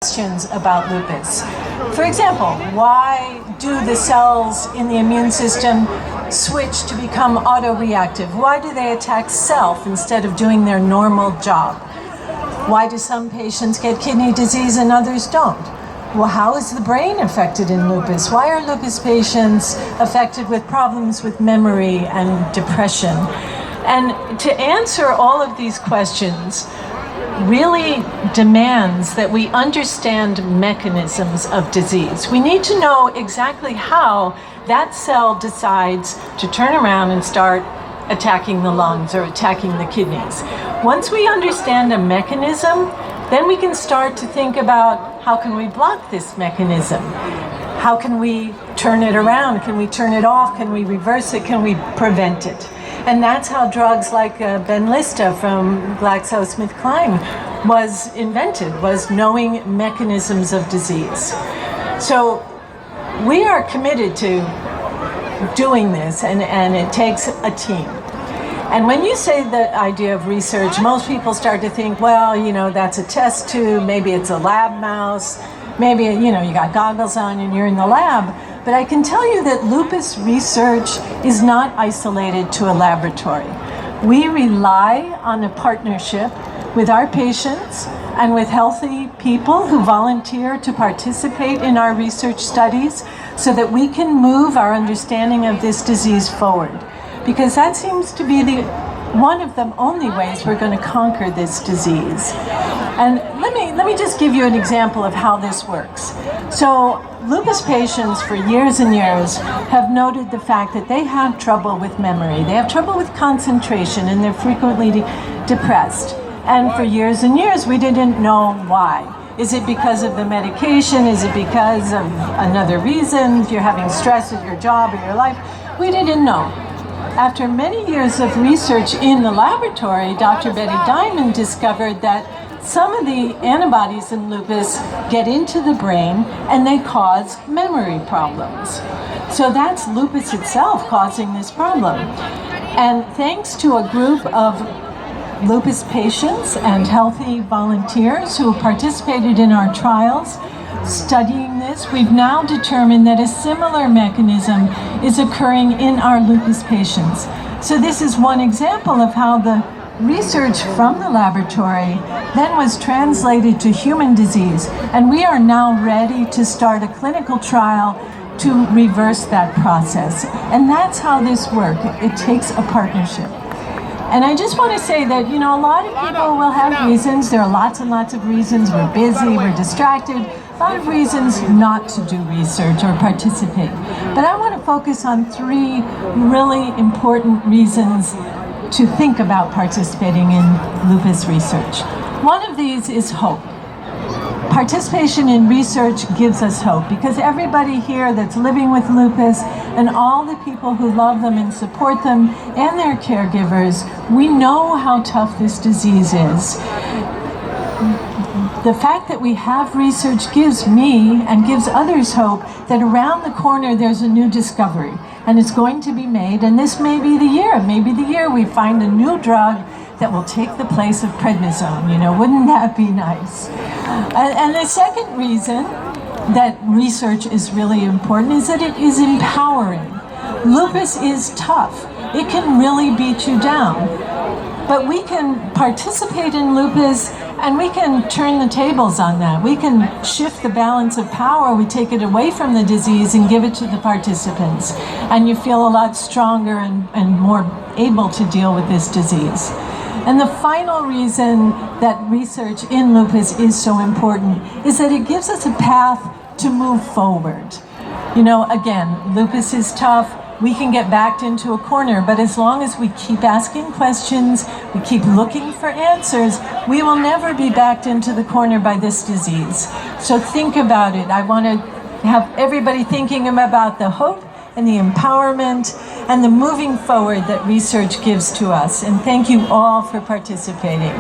questions about lupus. For example, why do the cells in the immune system switch to become autoreactive? Why do they attack self instead of doing their normal job? Why do some patients get kidney disease and others don't? Well, how is the brain affected in lupus? Why are lupus patients affected with problems with memory and depression? And to answer all of these questions really demands that we understand mechanisms of disease. We need to know exactly how that cell decides to turn around and start attacking the lungs or attacking the kidneys. Once we understand a mechanism, then we can start to think about how can we block this mechanism? How can we turn it around? Can we turn it off? Can we reverse it? Can we prevent it? And that's how drugs like Benlysta from GlaxoSmithKline was invented, was knowing mechanisms of disease. So we are committed to doing this, and it takes a team. And when you say the idea of research, most people start to think, well, you know, that's a test tube, maybe it's a lab mouse, maybe, you know, you got goggles on and you're in the lab. But I can tell you that lupus research is not isolated to a laboratory. We rely on a partnership with our patients and with healthy people who volunteer to participate in our research studies so that we can move our understanding of this disease forward. Because that seems to be one of the only ways we're going to conquer this disease. And let me just give you an example of how this works. So lupus patients for years and years have noted the fact that they have trouble with memory. They have trouble with concentration, and they're frequently depressed. And for years and years, we didn't know why. Is it because of the medication? Is it because of another reason? You're having stress at your job or your life? We didn't know. After many years of research in the laboratory, Dr. Betty Diamond discovered that some of the antibodies in lupus get into the brain and they cause memory problems. So that's lupus itself causing this problem. And thanks to a group of lupus patients and healthy volunteers who participated in our trials, studying this, we've now determined that a similar mechanism is occurring in our lupus patients. So this is one example of how the research from the laboratory then was translated to human disease, and we are now ready to start a clinical trial to reverse that process. And that's how this works. It takes a partnership. And I just want to say that, you know, a lot of people will have reasons. There are lots and lots of reasons. We're busy, we're distracted. A lot of reasons not to do research or participate. But I want to focus on three really important reasons to think about participating in lupus research. One of these is hope. Participation in research gives us hope because everybody here that's living with lupus and all the people who love them and support them and their caregivers, we know how tough this disease is. The fact that we have research gives me and gives others hope that around the corner there's a new discovery and it's going to be made, and this may be the year. Maybe the year we find a new drug that will take the place of prednisone. You know, wouldn't that be nice? And the second reason that research is really important is that it is empowering. Lupus is tough. It can really beat you down. But we can participate in lupus and we can turn the tables on that. We can shift the balance of power. We take it away from the disease and give it to the participants. And you feel a lot stronger and more able to deal with this disease. And the final reason that research in lupus is so important is that it gives us a path to move forward. You know, again, lupus is tough. We can get backed into a corner, but as long as we keep asking questions, we keep looking for answers, we will never be backed into the corner by this disease. So think about it. I want to have everybody thinking about the hope and the empowerment and the moving forward that research gives to us. And thank you all for participating.